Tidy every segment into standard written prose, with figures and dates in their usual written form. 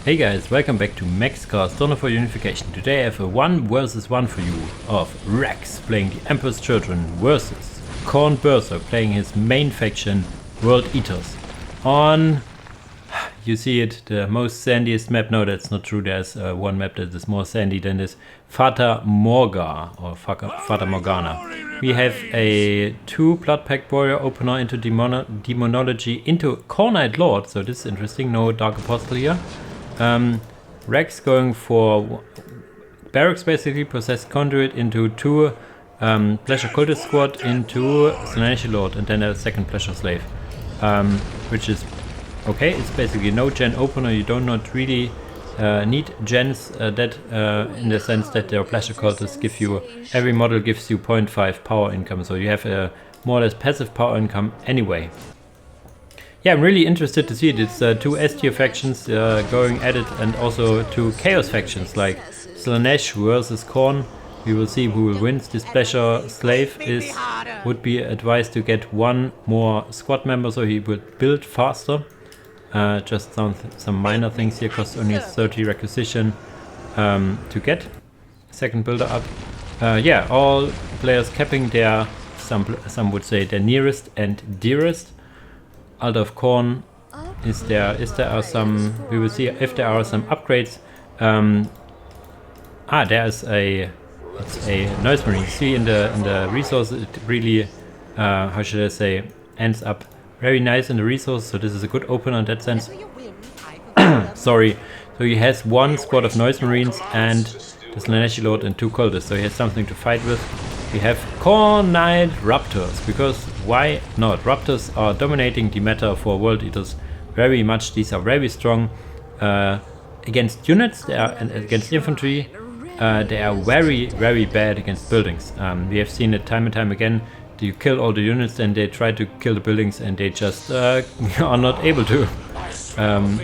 Hey guys, welcome back to Maxcast, Donor for Unification. Today I have a 1 versus 1 for you of Vrax playing the Emperor's Children versus Khorne Berserk playing his main faction, World Eaters. On, you see it, the most sandiest map. No, that's not true. There's one map that is more sandy than this. Fata Morga or Fata Morgana. We have a 2 Blood Pact Warrior opener into Demonology into Khorne Lord, so this is interesting. No Dark Apostle here. Vrax going for barracks, basically possessed conduit into 2 pleasure cultist squad into Slanesh Lord, and then a second pleasure slave, which is okay. It's basically no gen opener. You do not really need gens that in the sense that their pleasure cultists give you, every model gives you 0.5 power income, so you have a more or less passive power income anyway. Yeah, I'm really interested to see it. It's 2 S tier factions going at it, and also 2 chaos factions like Slanesh versus Khorne. We will see who will win. This pleasure slave would be advised to get 1 more squad member, so he would build faster. Just some minor things here, cost only 30 requisition to get second builder up. Yeah, all players capping their, some would say their nearest and dearest. Out of Khorne, there are some, we will see if there are some upgrades. There's it's a noise marine. You see in the resource, it really how should I say, ends up very nice in the resource, so this is a good opener in that sense. Sorry, so he has 1 squad of noise marines and the Slanesh Lord and 2 cultists, so he has something to fight with. We have Khorne Raptors, because why not? Raptors are dominating the meta for World Eaters very much. These are very strong against units, they are, and against infantry. They are very, very bad against buildings. We have seen it time and time again. You kill all the units and they try to kill the buildings and they just are not able to.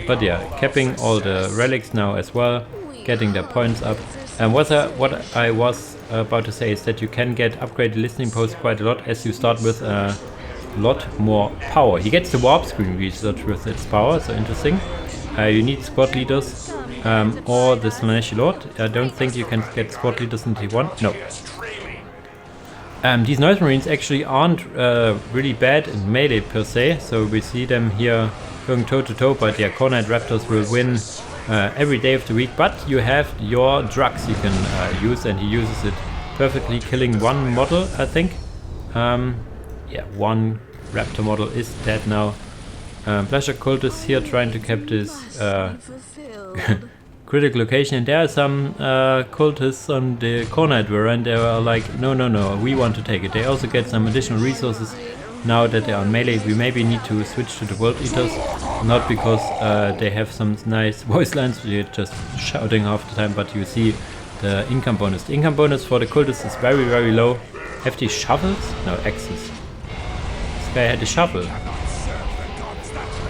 But yeah, capping all the relics now as well, getting their points up. And what I was about to say is that you can get upgraded listening posts quite a lot as you start with a lot more power. He gets the warp screen research with its power, so interesting. You need squad leaders or the Slanesh Lord. I don't think you can get squad leaders in T1. No. These noise marines actually aren't really bad in melee per se, so we see them here going toe to toe, but yeah, Khorne Raptors will win every day of the week. But you have your drugs you can use, and he uses it perfectly, killing 1 model, I think. Yeah, 1 raptor model is dead now. Pleasure cultists here trying to cap this critical location, and there are some cultists on the Khorne and they are like, no, we want to take it. They also get some additional resources now that they are on melee. We maybe need to switch to the World Eaters, not because they have some nice voice lines, we're just shouting half the time, but you see the income bonus. The income bonus for the cultists is very, very low. Have they shovels? No, axes. This guy had a shovel.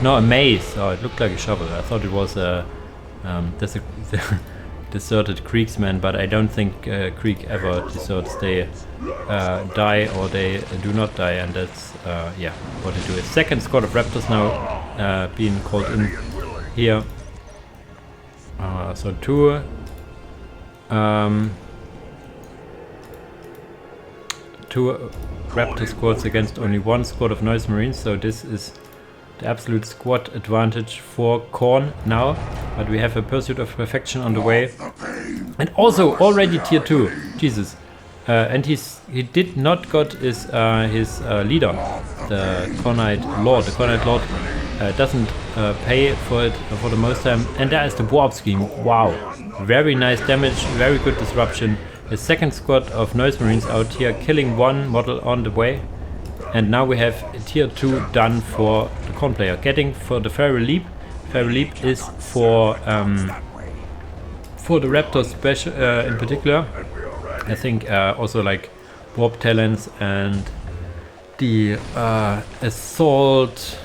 No, a mace. Oh, it looked like a shovel. I thought it was a deserted Kriegsman, but I don't think Krieg ever deserts. They die or they do not die, and that's yeah, what they do. A second squad of raptors now being called in here. So 2 raptor squads against only 1 squad of noise marines, so this is the absolute squad advantage for Khorne now. But we have a Pursuit of Perfection on the way, and also already tier 2. Jesus. And he did not got his leader, the Khorne Lord. The Khorne Lord doesn't pay for it for the most time. And there is the warp scheme. Wow, very nice damage, very good disruption. The second squad of noise marines out here killing 1 model on the way. And now we have tier 2 done for the Khorne player. Getting for the Fairy Leap. Fairy Leap is for the Raptors special in particular. I think also like Warp Talents and the Assault.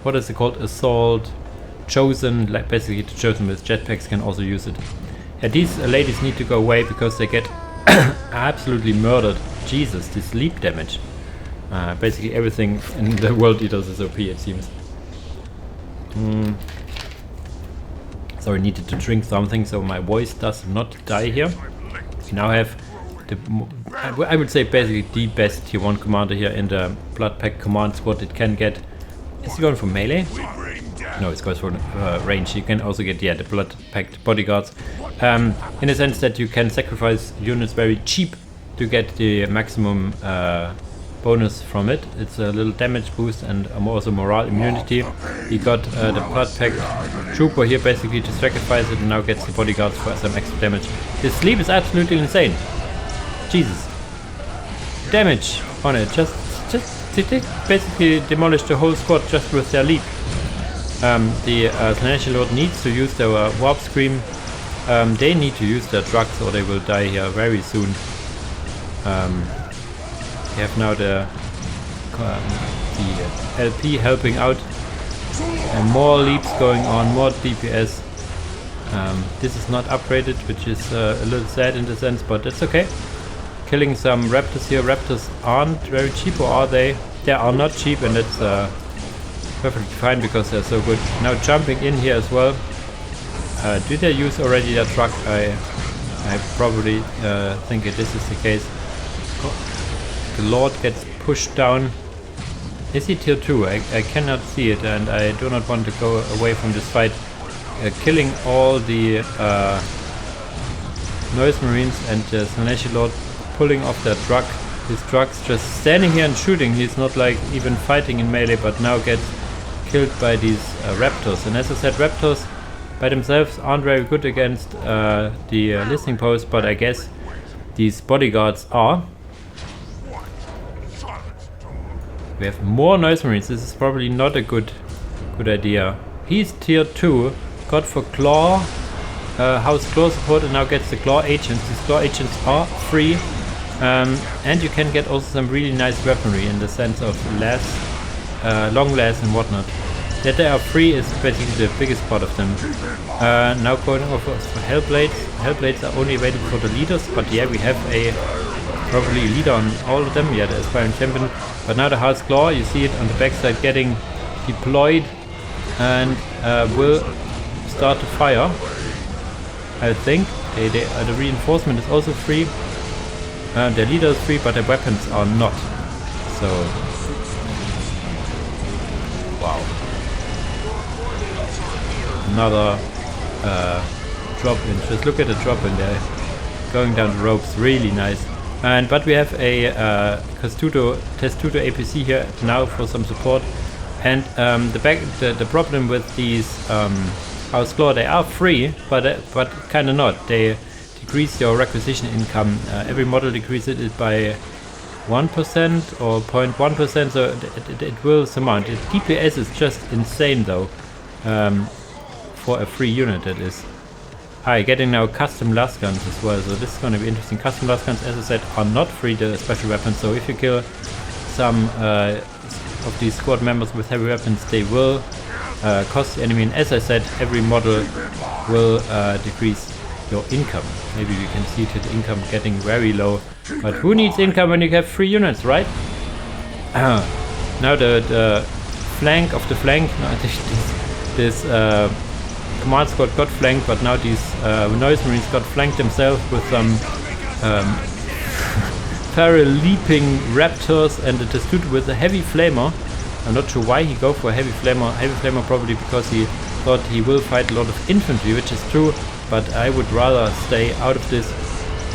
What is it called? Assault Chosen. Like basically the Chosen with jetpacks can also use it. Yeah, these ladies need to go away because they get absolutely murdered. Jesus, this leap damage. Basically everything in the World Eaters is OP, it seems. Sorry, needed to drink something so my voice does not die here. We now have I would say basically the best tier 1 commander here in the Blood Pact command squad it can get. Is he going for melee? No, it goes for range. You can also get, yeah, the Blood Pact bodyguards. In the sense that you can sacrifice units very cheap to get the maximum bonus from it. It's a little damage boost and also morale immunity. He got the Blood Pact trooper here basically to sacrifice it and now gets the bodyguards for some extra damage. His sleep is absolutely insane. Jesus. Damage on it. Just they basically demolished the whole squad just with their leap. The Celestial Lord needs to use their warp scream. They need to use their drugs or they will die here very soon. We have now the LP helping out. And more leaps going on, more DPS. This is not upgraded, which is a little sad in the sense, but that's okay. Killing some raptors here. Raptors aren't very cheap, or are they? They are not cheap, and that's perfectly fine because they're so good. Now jumping in here as well. Did they use already their truck? I probably think this is the case. The Lord gets pushed down. Is he tier 2? I cannot see it and I do not want to go away from this fight. Killing all the Noise Marines and the Celestial Lord pulling off their truck. His truck's just standing here and shooting. He's not like even fighting in melee, but now gets killed by these raptors. And as I said, raptors by themselves aren't very good against the listening post, but I guess these bodyguards are. We have more Noise Marines. This is probably not a good idea. He's tier 2, got for Claw, House Claw support, and now gets the Claw Agents. These Claw Agents are free. And you can get also some really nice weaponry in the sense of long lasts and whatnot. That they are free is basically the biggest part of them. Now going over for Hellblades. Hellblades are only available for the leaders, but yeah, we have a probably leader on all of them. Yeah, the Aspiring Champion. But now the House Claw, you see it on the backside getting deployed and will start to fire. I think the reinforcement is also free. Their leader is free, but their weapons are not. So, wow. Another drop in. Just look at the drop in there. Going down the ropes, really nice. But we have a Testudo APC here now for some support. And the problem with these House Claw, they are free, but kind of not. They decrease your requisition income. Every model decreases it by 1% or 0.1%, so it will surmount. The DPS is just insane though, for a free unit that is. Getting now custom last guns as well, so this is going to be interesting. Custom last guns, as I said, are not free, the special weapons, so if you kill some of these squad members with heavy weapons, they will cost the enemy, and as I said, every model will decrease your income. Maybe we can see the income getting very low, but who needs income when you have free units, right? Now the flank of the flank. No, this command squad got flanked, but now these Noise Marines got flanked themselves with some feral leaping raptors and the Testudo with a heavy flamer. I'm not sure why he go for a heavy flamer. Heavy flamer probably because he thought he will fight a lot of infantry, which is true. But I would rather stay out of this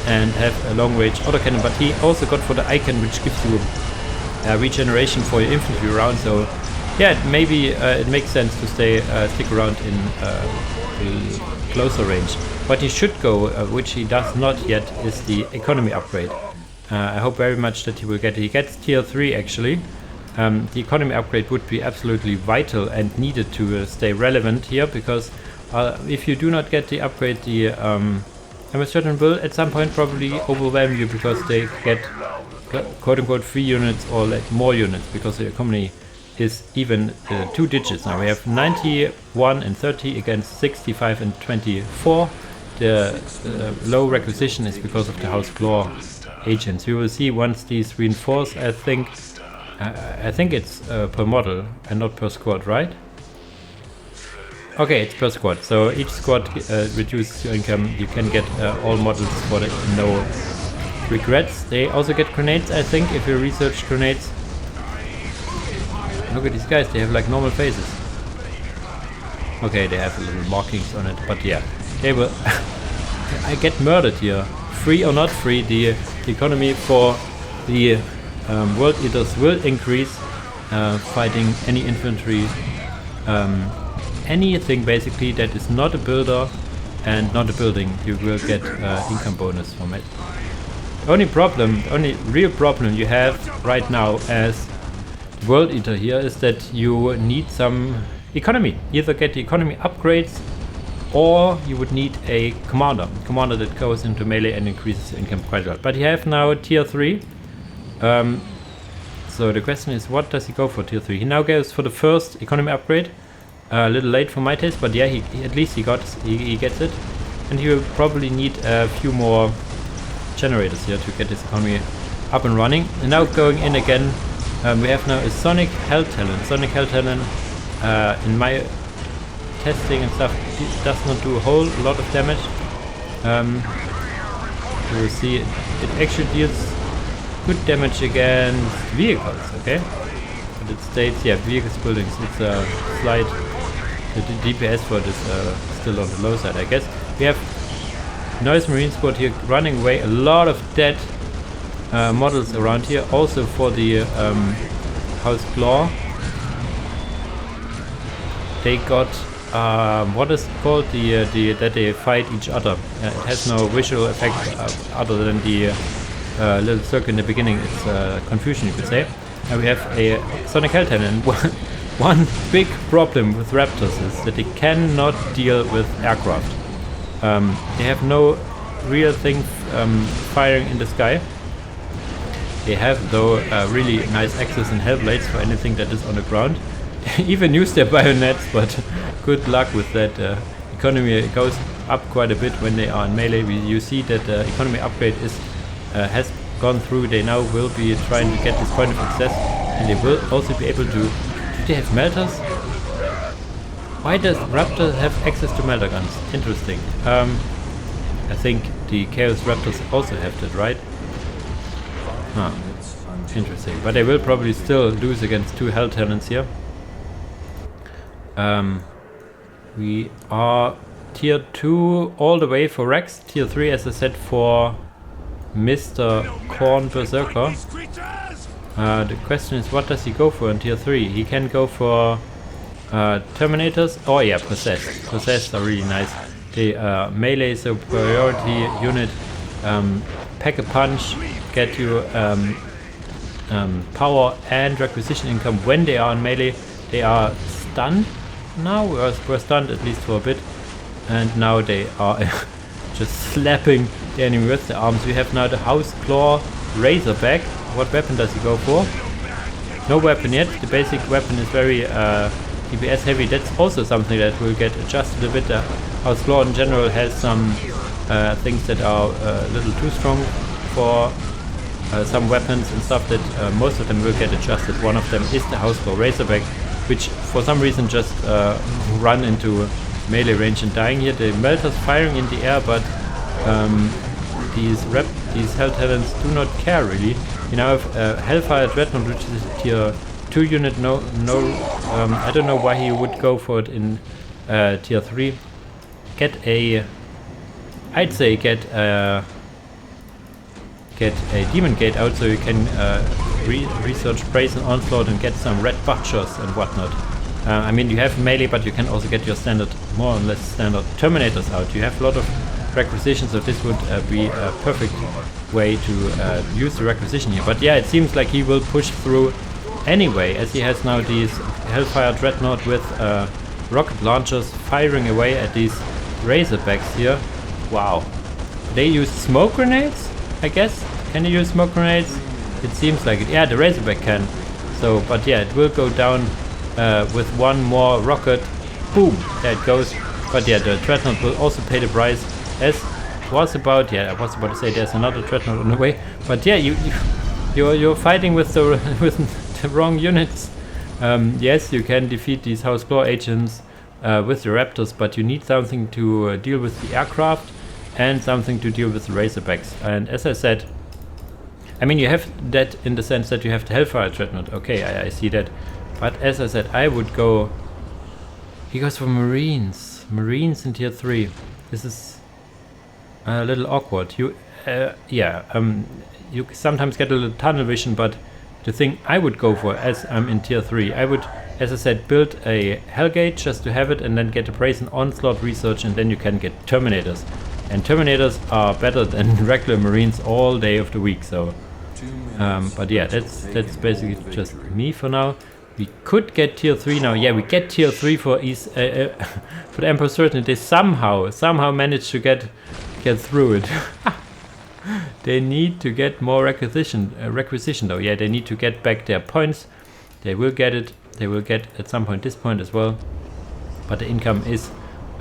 and have a long-range autocannon. But he also got for the icon, which gives you regeneration for your infantry round. So yeah, maybe it makes sense to stick around in closer range. What he should go, which he does not yet, is the economy upgrade. I hope very much that he will get it. He gets tier 3 actually. The economy upgrade would be absolutely vital and needed to stay relevant here, because if you do not get the upgrade, the Hammerstone will at some point probably overwhelm you, because they get quote-unquote free units or like more units, because the economy is even 2 digits now. We have 91 and 30 against 65 and 24. The low requisition is because of the House Claw agents. We will see once these reinforce. I think it's per model and not per squad, right? Okay, it's per squad. So each squad reduces your income. You can get all models for the no regrets. They also get grenades, I think, if you research grenades. Look at these guys, they have like normal faces. Okay, they have little markings on it, but yeah, they will. I get murdered here. Free or not free, the economy for the World Eaters will increase. Fighting any infantry, anything basically that is not a builder and not a building, you will get income bonus from it. Only real problem you have right now as World Eater here is that you need some economy. Either get the economy upgrades, or you would need a commander that goes into melee and increases income quite a lot. But you have now tier 3. So the question is, what does he go for tier 3? He now goes for the first economy upgrade. A little late for my taste, but yeah, at least he gets it. And he will probably need a few more generators here to get his economy up and running. And now going in again, we have now a Sonic Hell Talent. Sonic Hell Talent, in my testing and stuff, does not do a whole lot of damage. You will see it actually deals good damage against vehicles, okay? But it states, yeah, vehicles, buildings. It's a slight. The DPS for it is still on the low side, I guess. We have Noise Marine Squad here running away. A lot of dead models around here. Also for the House Claw. They got what is it called? That they fight each other. It has no visual effect other than the little circle in the beginning. It's confusion, you could say. And we have a Sonic Hell Talent. One big problem with Raptors is that they cannot deal with aircraft. They have no real thing firing in the sky. They have though really nice axes and hellblades for anything that is on the ground. They even use their bayonets, but good luck with that. Economy goes up quite a bit when they are in melee. You see that the economy upgrade has gone through. They now will be trying to get this point of success, and they will also be able to. Do they have melters? Why does Raptor have access to melter guns? Interesting. I think the Chaos Raptors also have that, right? Huh. Interesting. But they will probably still lose against 2 Hell Talents here. We are tier 2 all the way for Vrax. Tier 3, as I said, for Mr. Khorne Berserker. The question is, what does he go for in tier 3? He can go for Terminators. Oh yeah, Possessed. Possessed are really nice. The melee superiority unit, pack a punch, get you power and requisition income when they are in melee. They are stunned now, were stunned at least for a bit, and now they are just slapping the enemy with the arms. We have now the House Claw Razorback. What weapon does he go for? No weapon yet. The basic weapon is very DPS heavy. That's also something that will get adjusted a bit. The House Claw in general has some things that are a little too strong for some weapons and stuff, that most of them will get adjusted. One of them is the House Claw Razorback, which for some reason just run into melee range and dying here. The melters firing in the air, but these Hell Talents do not care really. You now have Hellfire Dreadnought, which is a tier 2 unit. I don't know why he would go for it in tier 3. I'd say get a Demon Gate out, so you can research Brazen Onslaught and get some red butchers and whatnot. I mean, you have melee, but you can also get your standard, more or less standard Terminators out. You have a lot of requisitions, so this would be a perfect way to use the requisition here. But yeah, it seems like he will push through anyway, as he has now these Hellfire Dreadnought with rocket launchers firing away at these Razorbacks here. Wow. They use smoke grenades, I guess? Can you use smoke grenades? It seems like it. Yeah, the Razorback can. So, but yeah, it will go down with one more rocket. Boom! There it goes. But yeah, the Dreadnought will also pay the price. As was about, yeah, I was about to say there's another Dreadnought on the way. But yeah, you're fighting with the wrong units. Yes, you can defeat these House Claw agents with the Raptors, but you need something to deal with the aircraft and something to deal with the Razorbacks. And as I said, I mean, you have that in the sense that you have the Hellfire Dreadnought. Okay, I see that. But as I said, I would go... He goes for Marines. Marines in tier 3. This is a little awkward. You sometimes get a little tunnel vision, but the thing I would go for, as I'm in tier 3, I would, as I said, build a Hellgate just to have it, and then get a Brazen Onslaught research, and then you can get Terminators. And Terminators are better than regular Marines all day of the week, so... but yeah, that's basically just me for now. We could get tier 3 now. Yeah, we get tier 3 for for the Emperor's Turtle. They somehow managed to get through it. They need to get more requisition though. Yeah, they need to get back their points. They will get it. They will get at some point this point as well. But the income is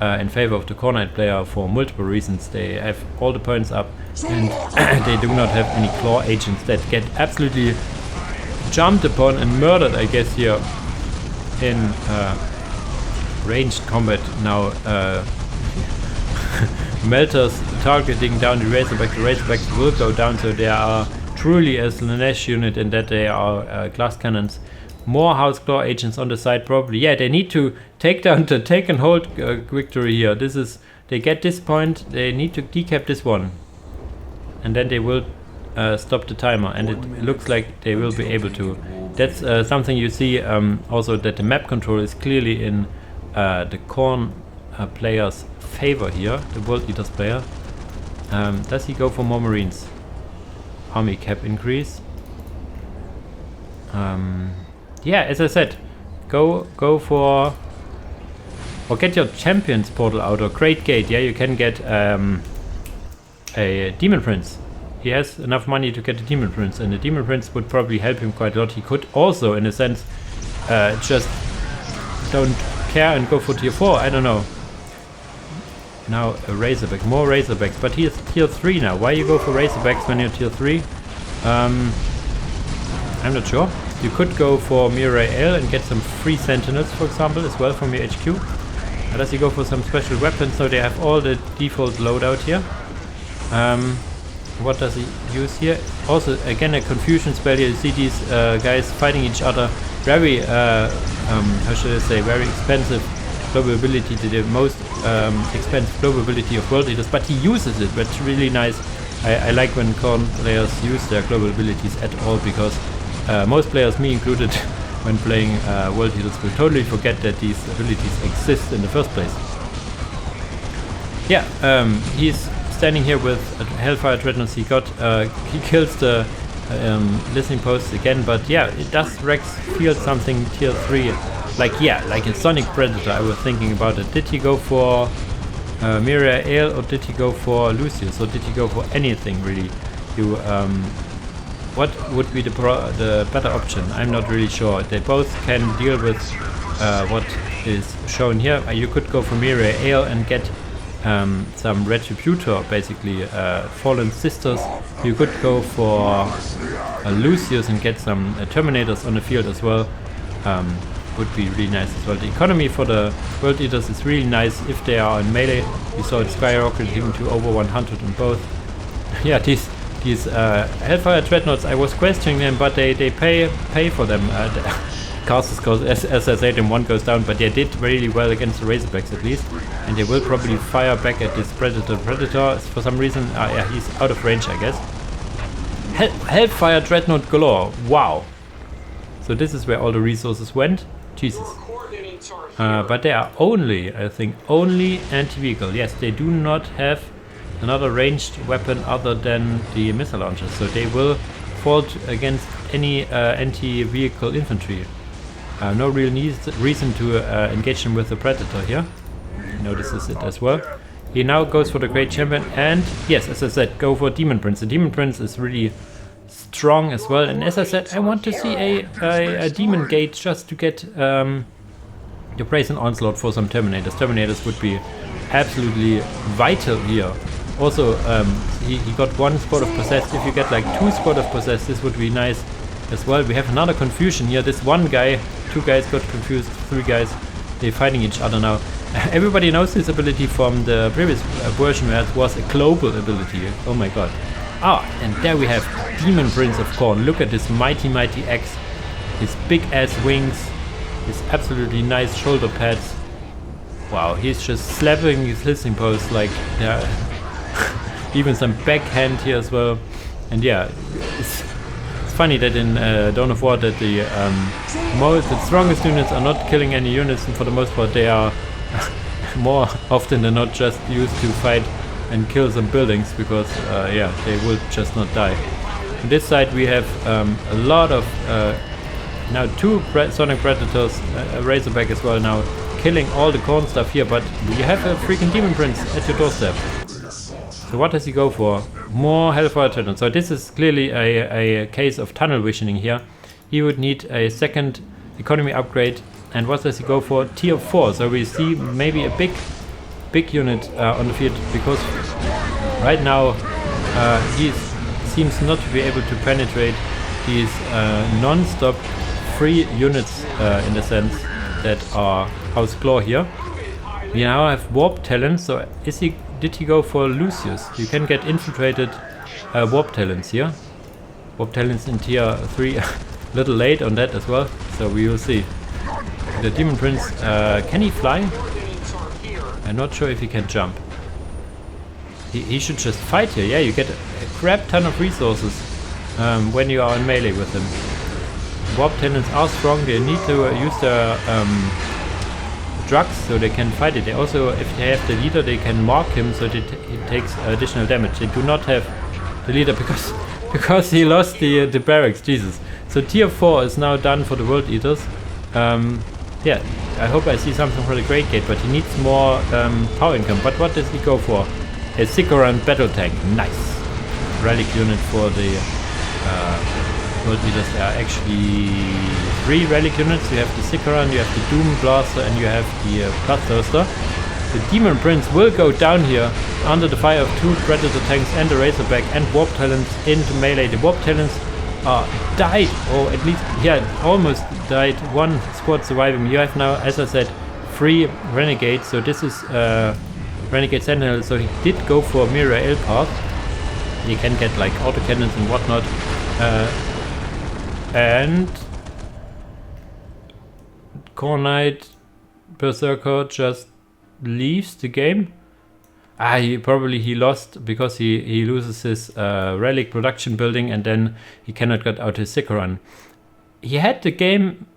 in favor of the Khorne player for multiple reasons. They have all the points up, and they do not have any claw agents that get absolutely jumped upon and murdered, I guess, here in ranged combat now. Melters targeting down the Razorback. The Razorbacks will go down, so they are truly a Slanesh unit in that they are glass cannons. More House Claw agents on the side probably. Yeah, they need to take down the take and hold victory here. This is, they get this point, they need to decap this one. And then they will stop the timer, and it looks like they will be able to. That's something you see also, that the map control is clearly in the Khorne player's favor here, the World Eaters player. Does he go for more Marines? Army cap increase. Yeah, as I said, go for, or get your Champions portal out, or Great Gate. Yeah, you can get a Demon Prince. He has enough money to get a Demon Prince, and the Demon Prince would probably help him quite a lot. He could also, in a sense, just don't care and go for tier 4. I don't know. Now a Razorback, more Razorbacks, but he is tier 3 now. Why you go for Razorbacks when you're tier 3? I'm not sure. You could go for Mirai Ale and get some free Sentinels, for example, as well from your HQ. Unless you go for some special weapons, so they have all the default loadout here. What does he use here? Also, again, a confusion spell here. You see these guys fighting each other. Very, how should I say, very expensive global ability, the most expensive global ability of World Eaters, but he uses it. That's really nice. I like when Khorne players use their global abilities at all, because most players, me included, when playing World Eaters, will totally forget that these abilities exist in the first place. Yeah, he's standing here with Hellfire Dreadnoughts. He kills the listening posts again, but yeah, it does Rex feel something tier 3, like a Sonic Predator. I was thinking about it. Did he go for Mirai Ale, or did he go for Lucius, or did he go for anything really? You what would be the better option? I'm not really sure. They both can deal with what is shown here. You could go for Mirai Ale and get some Retributor, basically Fallen Sisters. You could go for Lucius and get some Terminators on the field as well. Would be really nice as well. The economy for the World Eaters is really nice if they are in melee. You saw it skyrocketing to over 100 on both. Yeah, these Hellfire Dreadnoughts, I was questioning them, but they pay for them. Castles goes, as I said, and one goes down, but they did really well against the Razorbacks at least, and they will probably fire back at this Predator. For some reason, yeah, he's out of range, I guess. Hellfire Dreadnought galore, wow! So this is where all the resources went. Jesus. But they are only, I think, only anti-vehicle. Yes, they do not have another ranged weapon other than the missile launchers, so they will fall against any anti-vehicle infantry. No real reason to engage them with the Predator here. He notices it as well. He now goes for the Great Champion, and yes, as I said, go for Demon Prince. The Demon Prince is really strong as well, and as I said, I want to see a Demon Gate just to get the Brazen Onslaught for some Terminators. Terminators would be absolutely vital here. Also, he got one squad of possessed. If you get like 2 squad of possessed, this would be nice as well. We have another confusion here. This one guy, 2 guys got confused, 3 guys. they're fighting each other now. Everybody knows this ability from the previous version where it was a global ability. Oh my god. Ah, and there we have Demon Prince of Khorne. Look at this mighty axe. His big ass wings. His absolutely nice shoulder pads. Wow, he's just slapping his listening post like there. Even some backhand here as well. And yeah, it's funny that in Dawn of War that the strongest units are not killing any units, and for the most part they are more often than not just used to fight and kill some buildings, because yeah, they will just not die. On this side we have a lot of now 2 Sonic Predators, a Razorback as well now, killing all the Khorne stuff here, but you have a freaking Demon Prince at your doorstep. So what does he go for? More Hellfire Treadmill. So this is clearly a case of tunnel visioning here. He would need a second economy upgrade. And what does he go for? Tier 4. So we see maybe a big unit on the field, because right now he seems not to be able to penetrate these non-stop free units in the sense that are House Claw here. We now have Warp Talents, so did he go for Lucius? You can get infiltrated Warp Talents here. Warp Talents in tier 3, a little late on that as well, so we will see. The Demon Prince, can he fly? I'm not sure if he can jump. He should just fight here. Yeah, you get a crap ton of resources when you are in melee with him. Warp Talents are strong, they need to use their drugs so they can fight it. They also, if they have the leader, they can mark him so that it takes additional damage. They do not have the leader because he lost the barracks. Jesus. So tier 4 is now done for the World Eaters. Yeah, I hope I see something for the Great Gate, but he needs more power income. But what does he go for? A Sikaran battle tank. Nice. Relic unit for the World Eaters. There are actually 3 relic units. You have the Sikaran, you have the Doom Blaster, and you have the Bloodthirster. The Demon Prince will go down here under the fire of 2 Predator tanks and the Razorback and Warp Talents into melee. The Warp Talents died, or at least, yeah, almost died. 1 squad surviving. You have now, as I said, 3 Renegades. So this is Renegade Sentinel. So he did go for Mirror L path. You can get like autocannons and whatnot. And Khorne Knight Berserker just leaves the game. He lost because he loses his relic production building, and then he cannot get out his Sikaran. He had the game,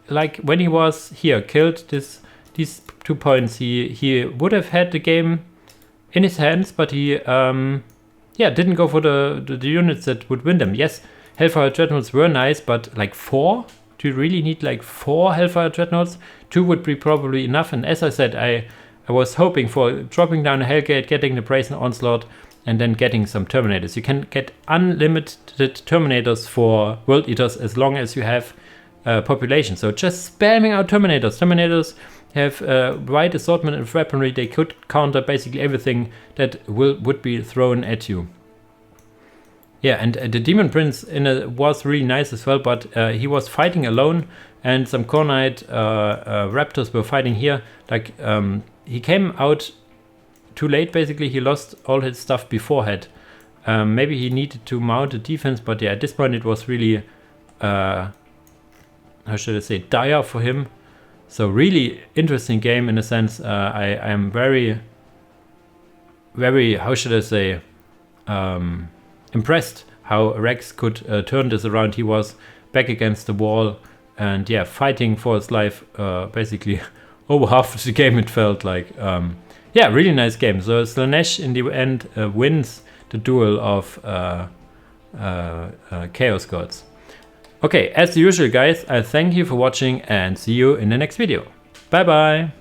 like when he was here, killed these 2 points. He would have had the game in his hands, but he didn't go for the units that would win them. Yes, Hellfire Dreadnoughts were nice, but like 4? Do you really need like 4 Hellfire Dreadnoughts? 2 would be probably enough, and as I said, I was hoping for dropping down a Hellgate, getting the Brazen Onslaught, and then getting some Terminators. You can get unlimited Terminators for World Eaters as long as you have population. So just spamming out Terminators. Terminators have a wide assortment of weaponry. They could counter basically everything that would be thrown at you. Yeah, and the Demon Prince was really nice as well, but he was fighting alone, and some Khorne Knight Raptors were fighting here. Like, he came out too late, basically. He lost all his stuff beforehand. Maybe he needed to mount a defense, but yeah, at this point it was really, how should I say, dire for him. So really interesting game in a sense. I am very, very, how should I say, impressed how Vrax could turn this around. He was back against the wall and yeah, fighting for his life basically over half of the game, it felt like. Yeah, really nice game. So Slaanesh in the end wins the duel of Chaos Gods. Okay, as usual guys, I thank you for watching and see you in the next video. Bye bye!